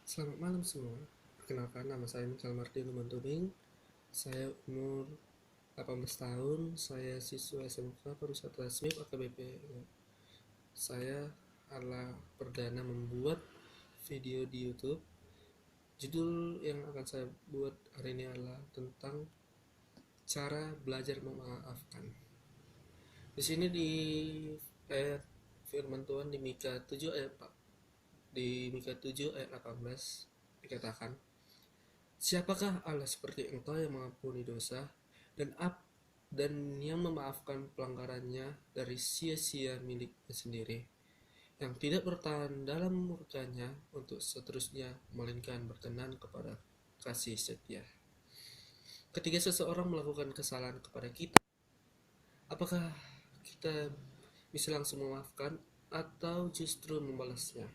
Selamat malam semua. Perkenalkan, nama saya Michael Martin Mantuning. Saya umur 18 tahun. Saya siswa SMK Pariwisata SMIP AKBP. Saya adalah perdana membuat video di YouTube. Judul yang akan saya buat hari ini adalah tentang cara belajar memaafkan. Di sini di ayat firman Tuhan di Mika 7 ayat 4, di Mika 7 ayat 18 dikatakan, "Siapakah Allah seperti engkau yang mengampuni dosa dan yang memaafkan pelanggarannya dari sia-sia miliknya sendiri, yang tidak bertahan dalam murkanya untuk seterusnya, melainkan berkenan kepada kasih setia." Ketika seseorang melakukan kesalahan kepada kita, apakah kita bisa langsung memaafkan atau justru membalasnya?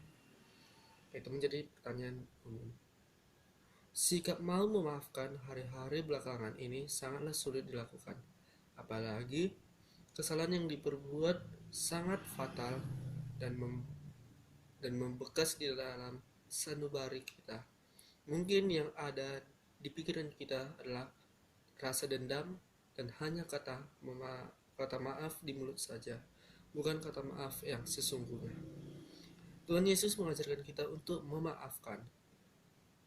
Itu menjadi pertanyaan umum. Sikap mau memaafkan hari-hari belakangan ini sangatlah sulit dilakukan, apalagi kesalahan yang diperbuat sangat fatal dan membekas di dalam sanubari kita. Mungkin yang ada di pikiran kita adalah rasa dendam dan hanya kata maaf di mulut saja, bukan kata maaf yang sesungguhnya. Tuhan Yesus mengajarkan kita untuk memaafkan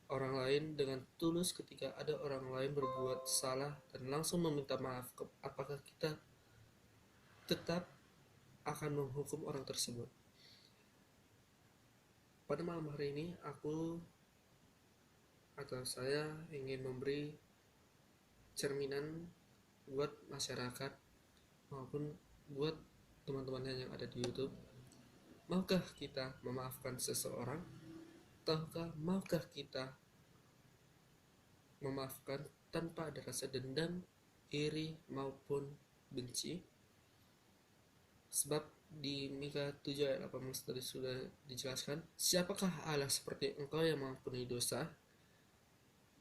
orang lain dengan tulus. Ketika ada orang lain berbuat salah dan langsung meminta maaf, apakah kita tetap akan menghukum orang tersebut? Pada malam hari ini saya ingin memberi cerminan buat masyarakat maupun buat teman-teman yang ada di YouTube. Maukah kita memaafkan seseorang? Maukah kita memaafkan tanpa ada rasa dendam, iri maupun benci? Sebab di Mika 7 ayat 18 tadi sudah dijelaskan, siapakah Allah seperti engkau yang mengampuni dosa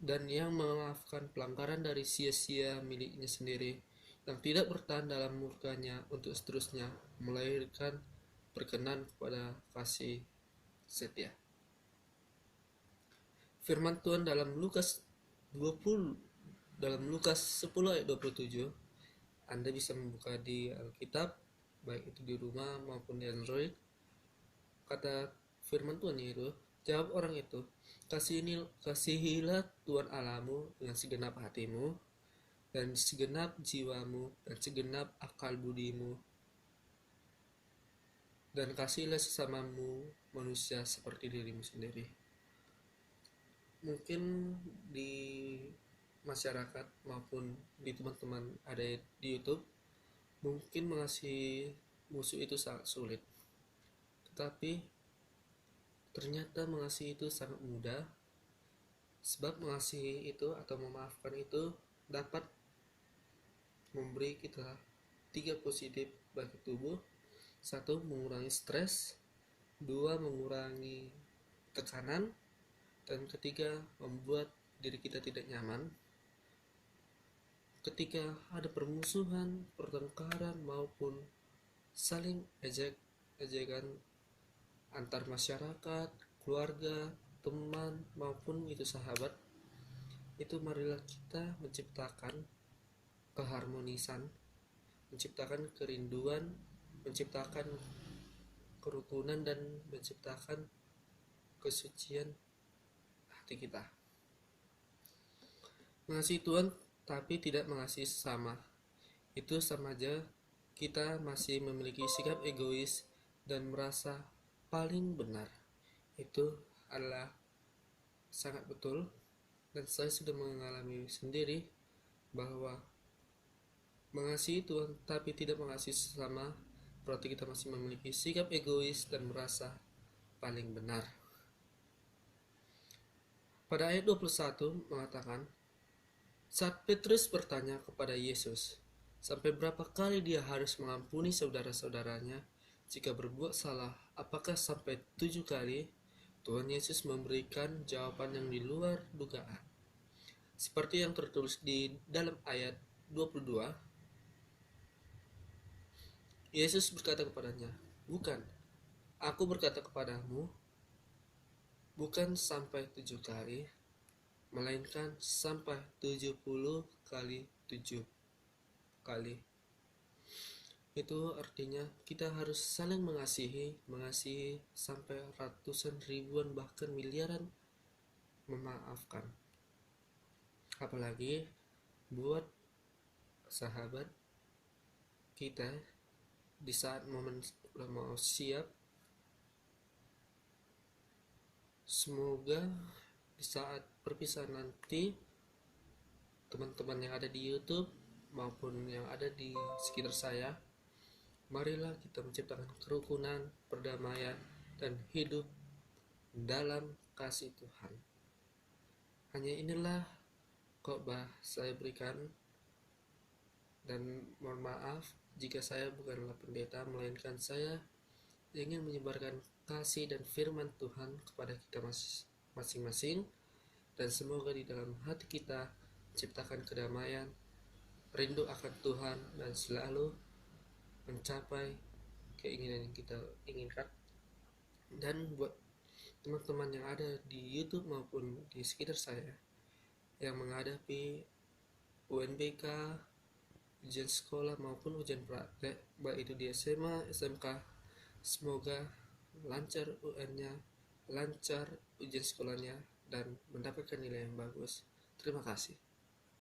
dan yang memaafkan pelanggaran dari sia-sia miliknya sendiri, yang tidak bertahan dalam murkanya untuk seterusnya, melainkan berkenan kepada kasih setia. Firman Tuhan dalam Lukas 10 ayat 27. Anda bisa membuka di Alkitab, baik itu di rumah maupun di Android. Kata firman Tuhan yaitu, jawab orang itu, kasihilah Tuhan Allahmu dengan segenap hatimu dan segenap jiwamu dan segenap akal budimu, dan kasihilah sesamamu manusia seperti dirimu sendiri. Mungkin di masyarakat maupun di teman-teman ada di YouTube, mungkin mengasihi musuh itu sangat sulit, tetapi ternyata mengasihi itu sangat mudah. Sebab mengasihi itu atau memaafkan itu dapat memberi kita 3 positif bagi tubuh. 1, mengurangi stres. 2, mengurangi tekanan. Dan ketiga, membuat diri kita tidak nyaman. Ketika ada permusuhan, pertengkaran maupun saling ejek-ejekan antar masyarakat, keluarga, teman maupun itu sahabat, itu marilah kita menciptakan keharmonisan, menciptakan kerinduan, menciptakan kerukunan, dan menciptakan kesucian hati kita. Mengasihi Tuhan tapi tidak mengasihi sesama, itu sama aja kita masih memiliki sikap egois dan merasa paling benar. Itu adalah sangat betul, dan saya sudah mengalami sendiri bahwa mengasihi Tuhan tapi tidak mengasihi sesama berarti kita masih memiliki sikap egois dan merasa paling benar. Pada ayat 21 mengatakan, saat Petrus bertanya kepada Yesus, sampai berapa kali dia harus mengampuni saudara-saudaranya jika berbuat salah, apakah sampai 7 kali? Tuhan Yesus memberikan jawaban yang di luar dugaan. Seperti yang tertulis di dalam ayat 22, Yesus berkata kepadanya, bukan, aku berkata kepadamu, bukan sampai 7 kali, melainkan sampai 70 kali 7 kali. Itu artinya kita harus saling mengasihi sampai ratusan ribuan bahkan miliaran memaafkan. Apalagi buat sahabat kita di saat momen udah mau siap, semoga di saat perpisahan nanti teman-teman yang ada di YouTube maupun yang ada di sekitar saya, marilah kita menciptakan kerukunan, perdamaian, dan hidup dalam kasih Tuhan. Hanya inilah khotbah saya berikan, dan mohon maaf jika saya bukanlah pendeta, melainkan saya ingin menyebarkan kasih dan firman Tuhan kepada kita masing-masing, dan semoga di dalam hati kita menciptakan kedamaian, rindu akan Tuhan, dan selalu mencapai keinginan yang kita inginkan. Dan buat teman-teman yang ada di YouTube maupun di sekitar saya yang menghadapi UNBK, ujian sekolah maupun ujian praktek, baik itu di SMA, SMK, semoga lancar UN-nya, lancar ujian sekolahnya, dan mendapatkan nilai yang bagus. Terima kasih.